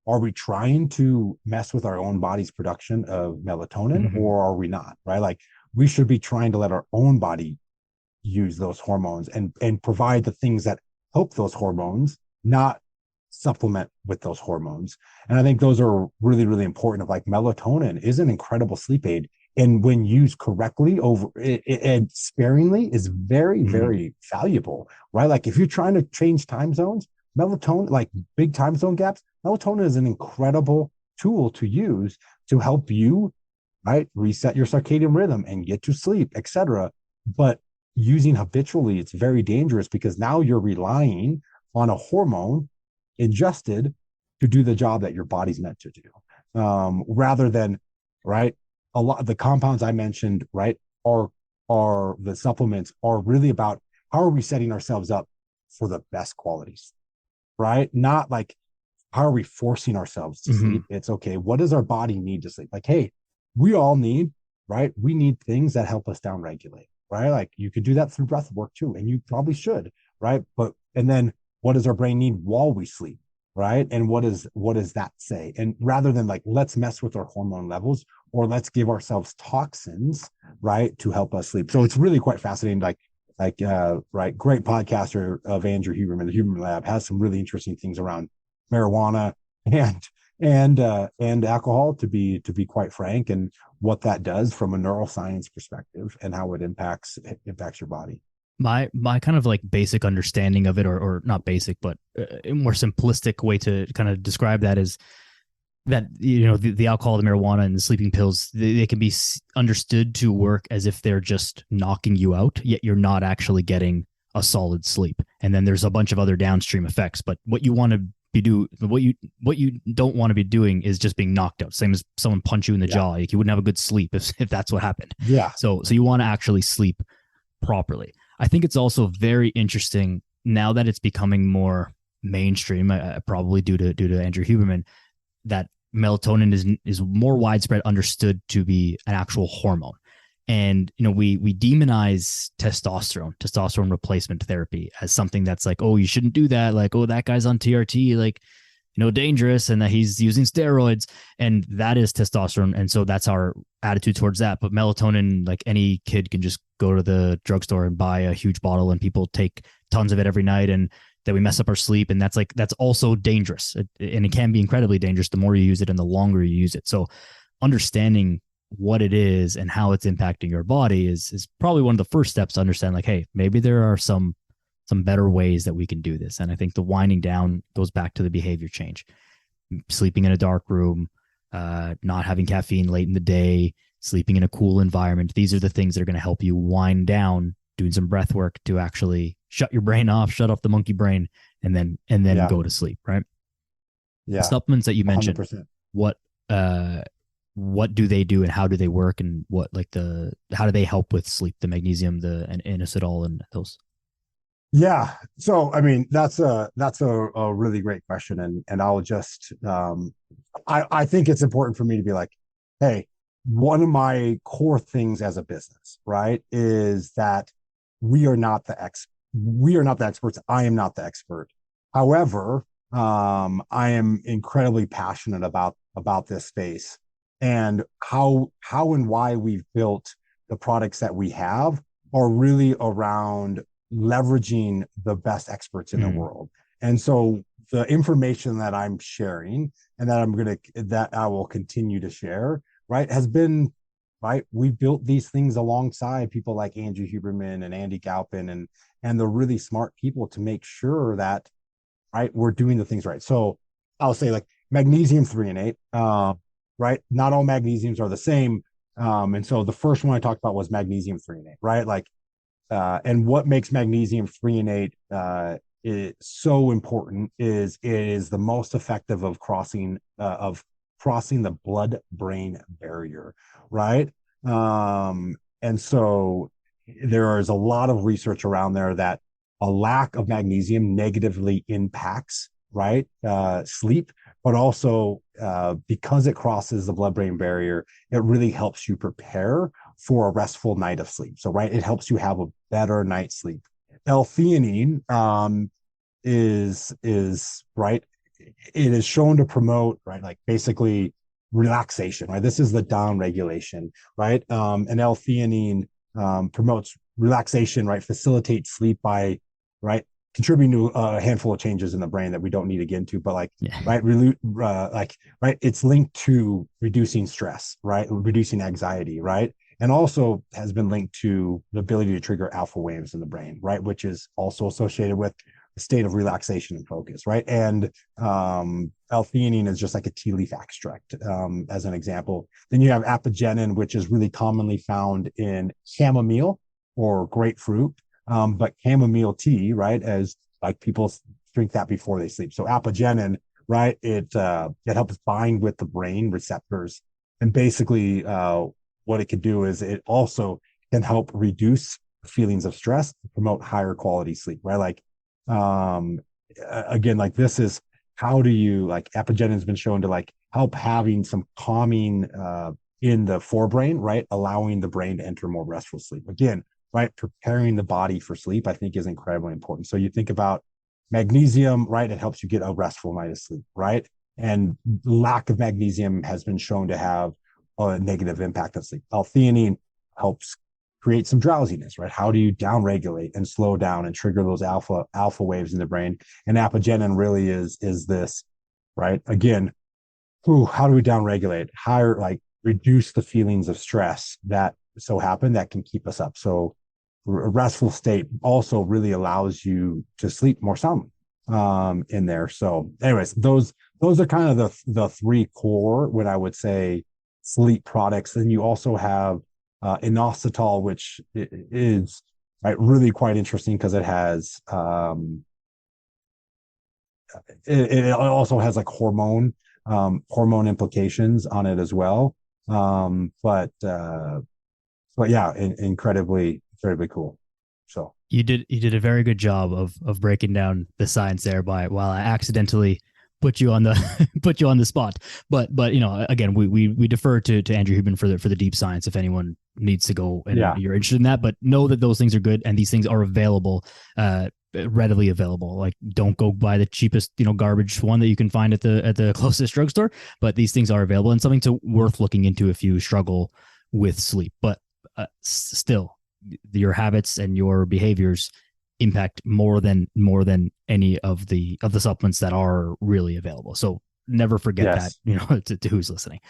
are we trying to mess with our own body's production of melatonin, or are we not, right? Like, we should be trying to let our own body use those hormones and provide the things that help those hormones, not supplement with those hormones. And I think those are really, really important. Of like, melatonin is an incredible sleep aid, and when used correctly and sparingly, is very, very valuable, right? Like, if you're trying to change time zones, melatonin, like big time zone gaps, melatonin is an incredible tool to use to help you, right, reset your circadian rhythm and get to sleep, etc. But using habitually, it's very dangerous, because now you're relying on a hormone ingested to do the job that your body's meant to do, rather than, right, a lot of the compounds I mentioned, right, are the supplements are really about how are we setting ourselves up for the best qualities, right? Not like, how are we forcing ourselves to sleep? It's okay, what does our body need to sleep? Like, hey, we all need, right, we need things that help us down regulate, right? Like, you could do that through breath work too, and you probably should, right? And then what does our brain need while we sleep, right? And what does that say? And rather than like, let's mess with our hormone levels, or let's give ourselves toxins, right, to help us sleep. So it's really quite fascinating. Like, right, great podcaster of Andrew Huberman, the Huberman Lab, has some really interesting things around marijuana and and alcohol, to be quite frank, and what that does from a neuroscience perspective and how it impacts your body. My kind of like basic understanding of it, or not basic, but a more simplistic way to kind of describe that is that, the alcohol, the marijuana, and the sleeping pills, they can be understood to work as if they're just knocking you out, yet you're not actually getting a solid sleep. And then there's a bunch of other downstream effects. But what you want to what you don't want to be doing is just being knocked out. Same as someone punch you in the jaw. Like, you wouldn't have a good sleep if that's what happened. Yeah. So you want to actually sleep properly. I think it's also very interesting now that it's becoming more mainstream, probably due to Andrew Huberman, that melatonin is more widespread understood to be an actual hormone. And we demonize testosterone replacement therapy as something that's like, oh, you shouldn't do that, like, oh, that guy's on TRT, like, dangerous, and that he's using steroids, and that is testosterone. And so that's our attitude towards that. But melatonin, like, any kid can just go to the drugstore and buy a huge bottle, and people take tons of it every night, and that we mess up our sleep. And that's also dangerous. And it can be incredibly dangerous the more you use it and the longer you use it. So understanding what it is and how it's impacting your body is probably one of the first steps to understand, like, hey, maybe there are some better ways that we can do this. And I think the winding down goes back to the behavior change. Sleeping in a dark room, not having caffeine late in the day, sleeping in a cool environment. These are the things that are going to help you wind down, doing some breath work to actually shut your brain off, shut off the monkey brain, and then go to sleep, right? Yeah. The supplements that you mentioned, 100%. what do they do and how do they work, and how do they help with sleep? The magnesium, and inositol, and those. Yeah. So, I mean, that's a really great question. And I'll just, I think it's important for me to be like, hey, one of my core things as a business, right, is that we are not the experts. I am not the expert. However, I am incredibly passionate about this space, and how and why we've built the products that we have are really around leveraging the best experts in the world. And so the information that I'm sharing, and that I will continue to share, right, has been, right, we built these things alongside people like Andrew Huberman and Andy Galpin and the really smart people to make sure that, right, we're doing the things right. So I'll say, like, magnesium threonate, right, not all magnesiums are the same. And so the first one I talked about was magnesium threonate, right? Like, and what makes magnesium threonate so important is it is the most effective of crossing the blood-brain barrier, right? And so there is a lot of research around there that a lack of magnesium negatively impacts, right, sleep, but also because it crosses the blood-brain barrier, it really helps you prepare for a restful night of sleep. So, right, it helps you have a better night's sleep. L-theanine is right. It is shown to promote, right, like, basically relaxation, right? This is the down regulation, right? And L-theanine promotes relaxation, right? Facilitates sleep by, right, contributing to a handful of changes in the brain that we don't need to get into, but, like, yeah, right, right, it's linked to reducing stress, right, reducing anxiety, right, and also has been linked to the ability to trigger alpha waves in the brain, right, which is also associated with a state of relaxation and focus, right. And L-theanine is just like a tea leaf extract, as an example. Then you have apigenin, which is really commonly found in chamomile or grapefruit, but chamomile tea, right, as, like, people drink that before they sleep. So apigenin, right, it helps bind with the brain receptors, and basically what it can do is it also can help reduce feelings of stress, promote higher quality sleep, right? Like, again, like, this is how do you, like, apigenin has been shown to, like, help having some calming in the forebrain, right, allowing the brain to enter more restful sleep. Again, right, preparing the body for sleep, I think, is incredibly important. So you think about magnesium, right, it helps you get a restful night of sleep, right? And lack of magnesium has been shown to have a negative impact on sleep. L-theanine helps create some drowsiness, right? How do you downregulate and slow down and trigger those alpha waves in the brain? And apigenin really is this, right? Again, how do we downregulate? Higher, like reduce the feelings of stress that so happen that can keep us up. So a restful state also really allows you to sleep more soundly in there. So anyways, those are kind of the three core, what I would say, sleep products. Then you also have inositol, which is right, really quite interesting because it has it also has like hormone implications on it as well. But yeah, incredibly cool. So you did a very good job of breaking down the science there by while I accidentally put you on the put you on the spot. But again, we defer to Andrew Huberman for the deep science if anyone needs to go and you're interested in that. But know that those things are good and these things are available, readily available. Like don't go buy the cheapest garbage one that you can find at the closest drugstore. But these things are available and something worth looking into if you struggle with sleep. But still, your habits and your behaviors impact more than any of the supplements that are really available. So never forget that, to who's listening.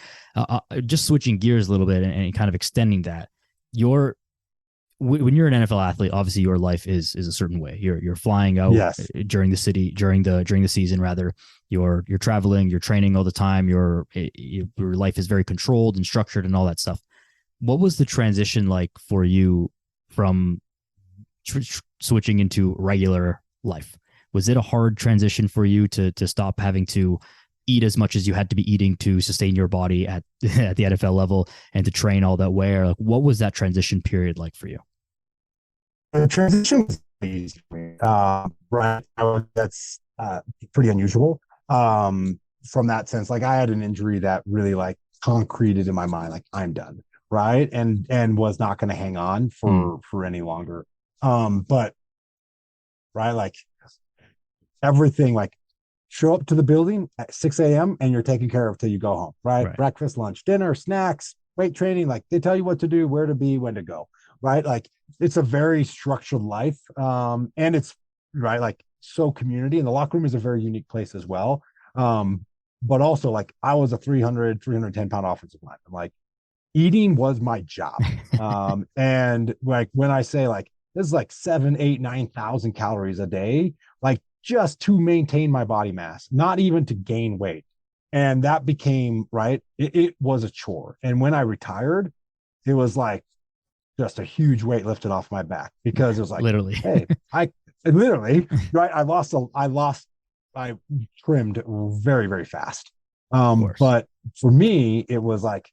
Just switching gears a little bit and kind of extending that, when you're an NFL athlete, obviously your life is a certain way. You're flying out during the season rather. You're traveling, you're training all the time. Your life is very controlled and structured and all that stuff. What was the transition like for you from switching into regular life? Was it a hard transition for you to stop having to eat as much as you had to be eating to sustain your body at the NFL level and to train all that way? Or like, what was that transition period like for you? The transition was easy. Right. That's pretty unusual from that sense. Like I had an injury that really like concreted in my mind, like I'm done. Right. And was not going to hang on for any longer. But right, like everything, like show up to the building at 6 a.m. and you're taken care of till you go home, right? Breakfast, lunch, dinner, snacks, weight training, like they tell you what to do, where to be, when to go, right? Like it's a very structured life. And it's right, like so community, and the locker room is a very unique place as well. But also like I was a 310 pound offensive lineman. Like eating was my job. And like when I say like this is like 7, 8, 9,000 calories a day, like just to maintain my body mass, not even to gain weight. And that became right. It was a chore. And when I retired, it was like just a huge weight lifted off my back because it was like, literally, hey, I right. I trimmed very, very fast. But for me, it was like,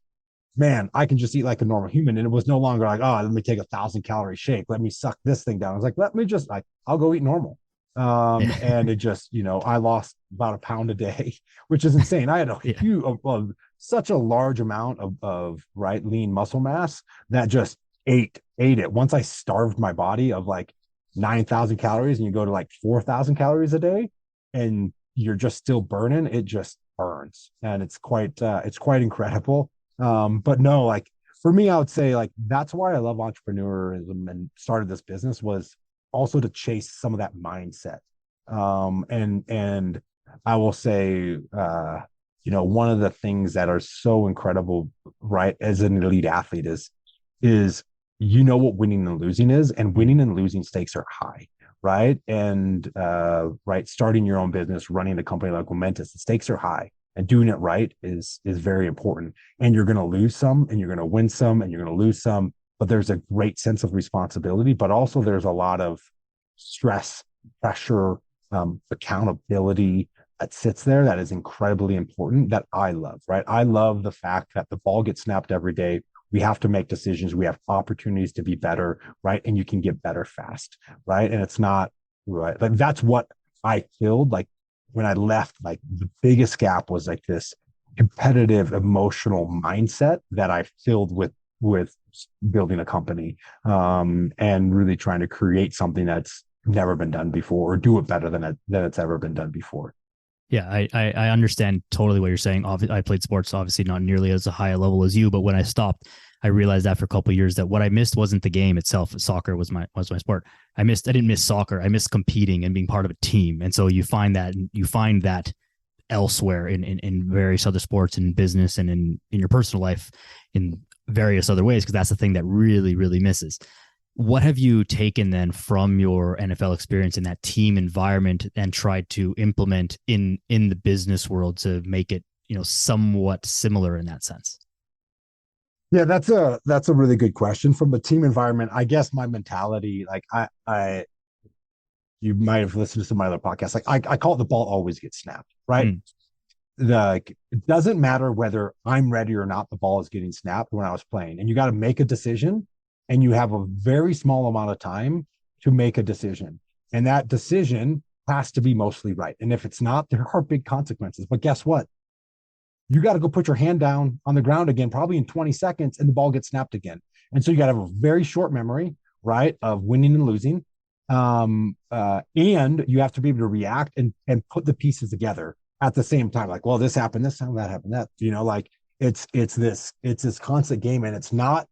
man, I can just eat like a normal human. And it was no longer like, oh, let me take 1,000 calorie shake. Let me suck this thing down. I was like, let me just like, I'll go eat normal. And it just, I lost about a pound a day, which is insane. I had a huge, such a large amount of right lean muscle mass that just ate it. Once I starved my body of like 9,000 calories and you go to like 4,000 calories a day and you're just still burning, it just burns. And it's quite incredible. But no, like for me, I would say like that's why I love entrepreneurism and started this business was also to chase some of that mindset. And I will say, one of the things that are so incredible, right, as an elite athlete is what winning and losing is, and winning and losing stakes are high, right? And right, starting your own business, running a company like Momentous, the stakes are high. And doing it right is very important. And you're going to lose some, and you're going to win some, and you're going to lose some. But there's a great sense of responsibility. But also, there's a lot of stress, pressure, accountability that sits there that is incredibly important. That I love. Right? I love the fact that the ball gets snapped every day. We have to make decisions. We have opportunities to be better. Right? And you can get better fast. Right? And it's not right. Like that's what I filled. Like when I left, like the biggest gap was like this competitive emotional mindset that I filled with building a company and really trying to create something that's never been done before or do it better than it's ever been done before. Yeah, I understand totally what you're saying. I played sports, obviously not nearly as a high level as you, but when I stopped, I realized after a couple of years that what I missed wasn't the game itself. Soccer was my sport. I didn't miss soccer. I missed competing and being part of a team. And so you find that elsewhere in various other sports and business and in your personal life in various other ways, because that's the thing that really, really misses. What have you taken then from your NFL experience in that team environment and tried to implement in the business world to make it, somewhat similar in that sense? Yeah, that's a really good question. From the team environment, I guess my mentality, like I you might have listened to some of my other podcasts. Like I call it the ball always gets snapped, right? Mm. It doesn't matter whether I'm ready or not, the ball is getting snapped when I was playing. And you got to make a decision, and you have a very small amount of time to make a decision. And that decision has to be mostly right. And if it's not, there are big consequences. But guess what? You got to go put your hand down on the ground again, probably in 20 seconds, and the ball gets snapped again. And so you got to have a very short memory, right, of winning and losing. And you have to be able to react and put the pieces together at the same time. Like, well, this happened this time, that happened that. Like it's this constant game, and it's not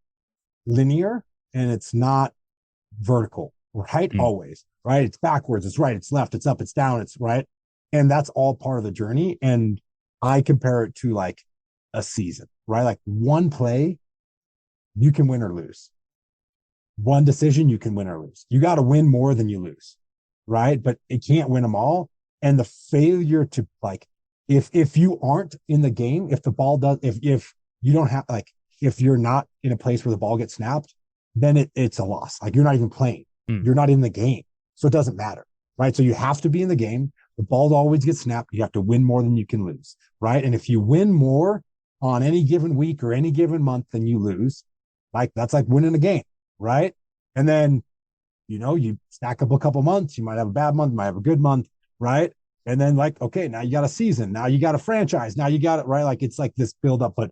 linear and it's not vertical, right? Mm. Always, right? It's backwards, it's right, it's left, it's up, it's down, it's right. And that's all part of the journey. And I compare it to like a season, right? Like one play, you can win or lose. One decision, you can win or lose. You got to win more than you lose, right? But it can't win them all. And the failure to like, if you aren't in the game, if the ball does, if you don't have like, if you're not in a place where the ball gets snapped, then it's a loss. Like you're not even playing. Mm. You're not in the game. So it doesn't matter, right? So you have to be in the game. The ball always gets snapped. You have to win more than you can lose, right? And if you win more on any given week or any given month than you lose, like that's like winning a game, right? And then, you stack up a couple months. You might have a bad month, you might have a good month, right? And then like, okay, now you got a season. Now you got a franchise. Now you got it, right? Like it's like this build up. But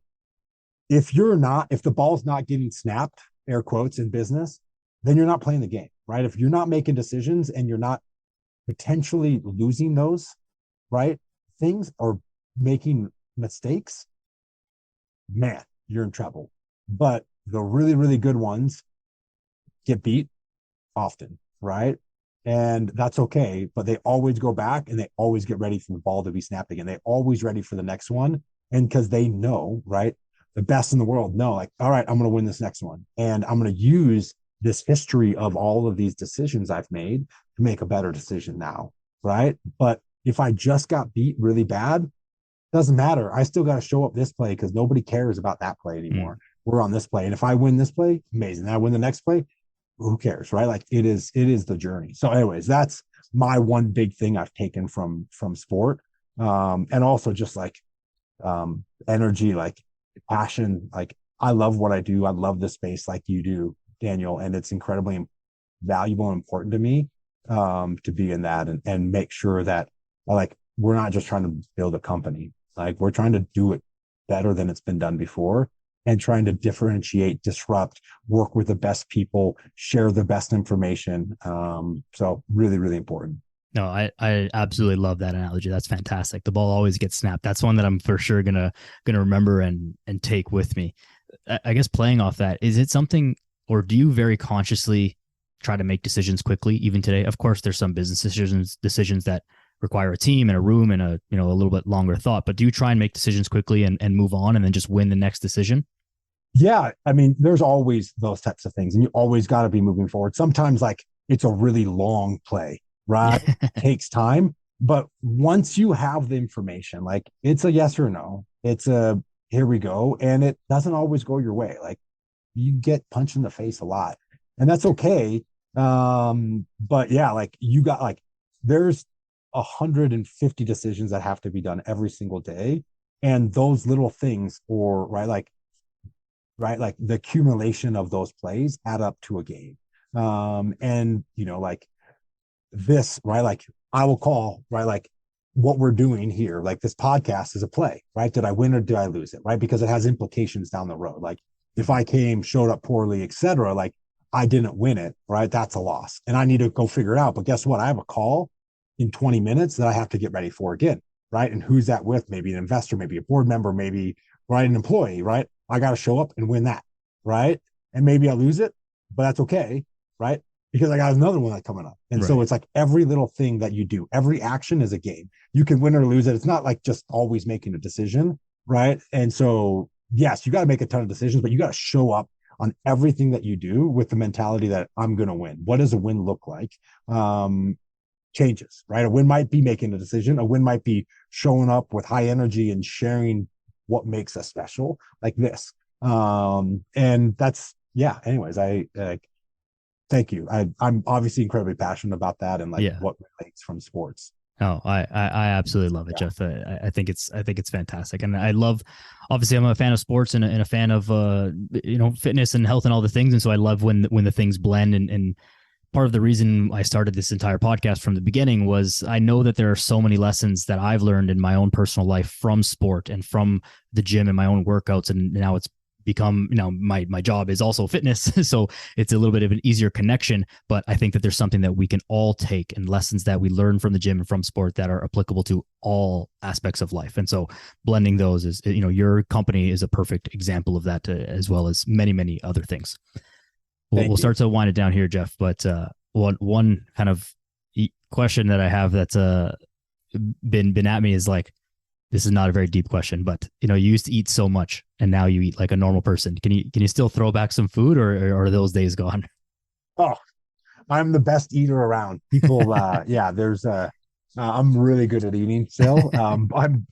if the ball's not getting snapped, air quotes in business, then you're not playing the game, right? If you're not making decisions and you're not potentially losing those, right, things or making mistakes, man, you're in trouble. But the really, really good ones get beat often, right? And that's okay, but they always go back and they always get ready for the ball to be snapped again. They're always ready for the next one. And because they know, right, the best in the world know, like, all right, I'm going to win this next one. And I'm going to use this history of all of these decisions I've made to make a better decision now, right? But if I just got beat really bad, doesn't matter. I still got to show up this play because nobody cares about that play anymore. Mm. We're on this play. And if I win this play, amazing. And I win the next play, who cares, right? Like it is the journey. So anyways, that's my one big thing I've taken from sport. And also just like energy, like passion. Like I love what I do. I love this space like you do, Daniel, and it's incredibly valuable and important to me to be in that and make sure that like we're not just trying to build a company. Like we're trying to do it better than it's been done before, and trying to differentiate, disrupt, work with the best people, share the best information. So really, really important. No, I absolutely love that analogy. That's fantastic. The ball always gets snapped. That's one that I'm for sure gonna remember and take with me. I guess playing off that, is it something, or do you very consciously try to make decisions quickly even today? Of course, there's some business decisions that require a team and a room and a little bit longer thought, but do you try and make decisions quickly and move on and then just win the next decision? Yeah, I mean, there's always those types of things, and you always got to be moving forward. Sometimes like it's a really long play, right? Takes time, but once you have the information, like it's a yes or no, it's a here we go, and it doesn't always go your way. Like you get punched in the face a lot, and that's okay. But yeah, like you got like there's 150 decisions that have to be done every single day, and those little things, or right, like the accumulation of those plays add up to a game. And like this, right, like I will call, right, like what we're doing here, like this podcast is a play, right? Did I win or did I lose it, right? Because it has implications down the road. Like if I showed up poorly, etc., like I didn't win it, right? That's a loss, and I need to go figure it out. But guess what? I have a call in 20 minutes that I have to get ready for again, right? And who's that with? Maybe an investor, maybe a board member, maybe, right, an employee, right? I got to show up and win that. right? And maybe I lose it, but that's okay, right? Because I got another one coming up. And so Right. it's like every little thing that you do, every action is a game. You can win or lose it. It's not like just always making a decision, right? And so, yes, you got to make a ton of decisions, but you got to show up on everything that you do with the mentality that I'm going to win. What does a win look like? Changes, right? A win might be making a decision. A win might be showing up with high energy and sharing what makes us special, like this. And that's, yeah. Anyways, I thank you. I'm obviously incredibly passionate about that and like Yeah. what relates from sports. Oh, I absolutely love it, Yeah. Jeff. I think it's fantastic, and I love. Obviously, I'm a fan of sports and a fan of fitness and health and all the things, and so I love when the things blend. And part of the reason I started this entire podcast from the beginning was I know that there are so many lessons that I've learned in my own personal life from sport and from the gym and my own workouts, and now it's become, my job is also fitness, so it's a little bit of an easier connection. But I think that there's something that we can all take and lessons that we learn from the gym and from sport that are applicable to all aspects of life. And so blending those is, your company is a perfect example of that, as well as many other things. We'll start to wind it down here, Jeff. But one kind of question that I have that's been at me is like, this is not a very deep question, but you used to eat so much and now you eat like a normal person. Can you still throw back some food, or are those days gone? Oh, I'm the best eater around. People, yeah, I'm really good at eating still. I'm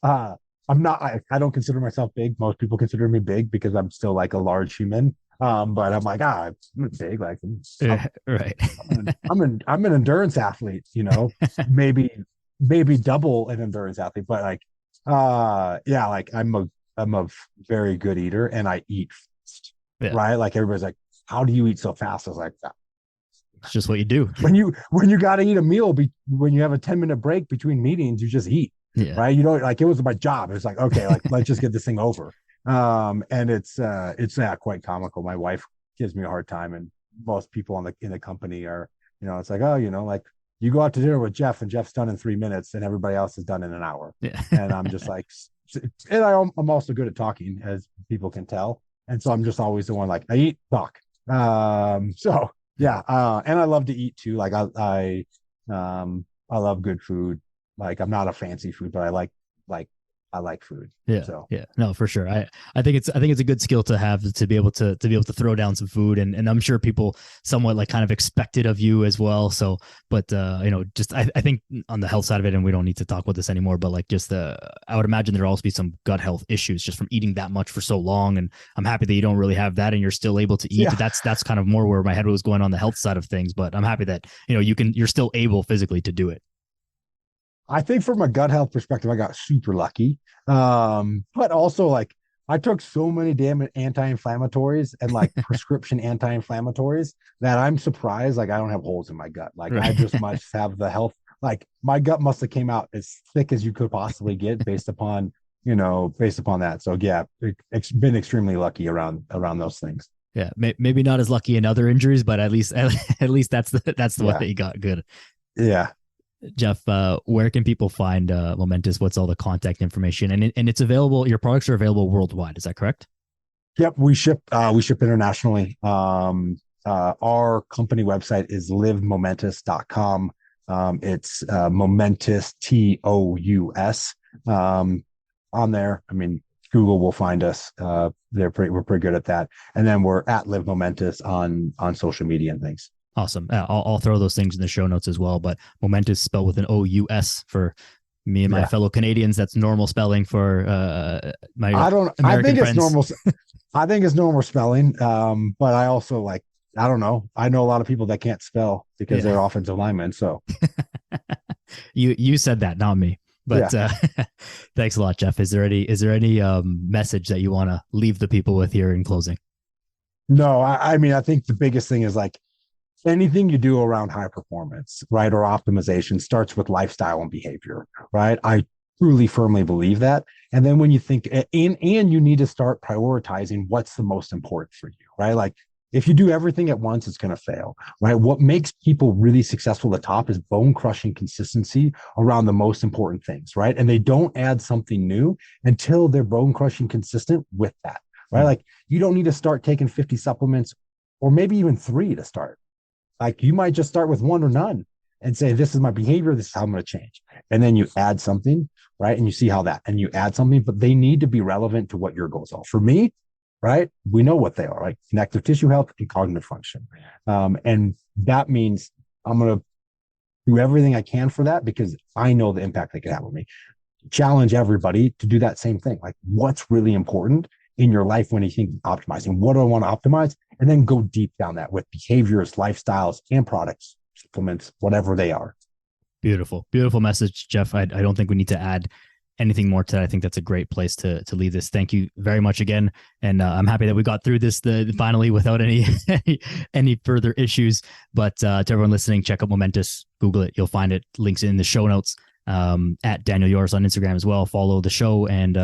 not, I don't consider myself big. Most people consider me big because I'm still like a large human. But I'm like, I'm big, like Right. I'm an endurance athlete, maybe double an endurance athlete, but like, yeah, like I'm a very good eater and I eat fast, Yeah. right? Like everybody's like, how do you eat so fast? I was like, It's just what you do. when you got to eat a meal, when you have a 10-minute break between meetings, you just eat, Yeah. right? You don't like, it was my job. It's like, okay, like let's just get this thing over. And it's quite comical. My wife gives me a hard time, and most people in the company are, it's like, oh, like you go out to dinner with Jeff and Jeff's done in 3 minutes and everybody else is done in an hour. Yeah. And I'm just like, and I'm also good at talking, as people can tell. And so I'm just always the one like, I eat, talk. So yeah. And I love to eat too. Like I love good food. Like I'm not a fancy food, but I like food. Yeah. So Yeah. No, for sure. I think it's a good skill to have, to be able to throw down some food. And I'm sure people somewhat like kind of expect it of you as well. So, but just I think on the health side of it, and we don't need to talk about this anymore, but like just I would imagine there'll also be some gut health issues just from eating that much for so long. And I'm happy that you don't really have that and you're still able to eat. Yeah. That's kind of more where my head was going on the health side of things, but I'm happy that, you're still able physically to do it. I think from a gut health perspective, I got super lucky. But also like I took so many damn anti-inflammatories and like prescription anti-inflammatories that I'm surprised like I don't have holes in my gut. Like Right. I just must have the health. Like my gut must have came out as thick as you could possibly get based upon that. So yeah, it's been extremely lucky around those things. Yeah, maybe not as lucky in other injuries, but at least that's the one that you got good. Yeah. Jeff, where can people find Momentous? What's all the contact information? And it's available. Your products are available worldwide. Is that correct? Yep, we ship internationally. Our company website is livemomentous.com. It's Momentous TOUS on there. I mean, Google will find us. We're pretty good at that. And then we're at Live Momentous on social media and things. Awesome. I'll throw those things in the show notes as well. But Momentous spelled with an OUS for me and my fellow Canadians. That's normal spelling for my American I think friends. it's normal. I think it's normal spelling. But I also I don't know. I know a lot of people that can't spell because they're offensive linemen. So you said that, not me. But thanks a lot, Jeff. Is there any message that you want to leave the people with here in closing? No, I mean, I think the biggest thing is like anything you do around high performance, right, or optimization starts with lifestyle and behavior, right? I truly firmly believe that. And then when you think, and you need to start prioritizing what's the most important for you, right? Like if you do everything at once, it's going to fail, right? What makes people really successful at the top is bone crushing consistency around the most important things, right? And they don't add something new until they're bone crushing consistent with that. right? Mm. Like you don't need to start taking 50 supplements or maybe even 3 to start. Like you might just start with 1 or none and say, this is my behavior. This is how I'm going to change. And then you add something, right? And you see how that, and you add something, but they need to be relevant to what your goals are. For me, right? We know what they are, right? Connective tissue health and cognitive function. And that means I'm going to do everything I can for that because I know the impact they could have on me. Challenge everybody to do that same thing. Like what's really important in your life when you think optimizing? What do I want to optimize? And then go deep down that with behaviors, lifestyles, and products, supplements, whatever they are. Beautiful, beautiful message, Jeff. I don't think we need to add anything more to that. I think that's a great place to leave this. Thank you very much again. And I'm happy that we got through this finally without any further issues. But to everyone listening, check out Momentous, Google it. You'll find it. Links in the show notes. At Daniel Yoris on Instagram as well. Follow the show and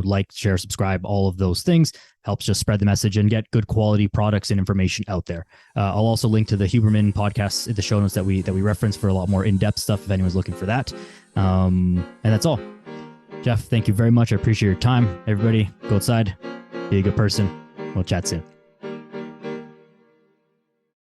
like, share, subscribe, all of those things helps just spread the message and get good quality products and information out there. I'll also link to the Huberman podcast in the show notes that we reference for a lot more in-depth stuff if anyone's looking for that. And that's all. Jeff, thank you very much. I appreciate your time. Everybody, go outside, be a good person. We'll chat soon.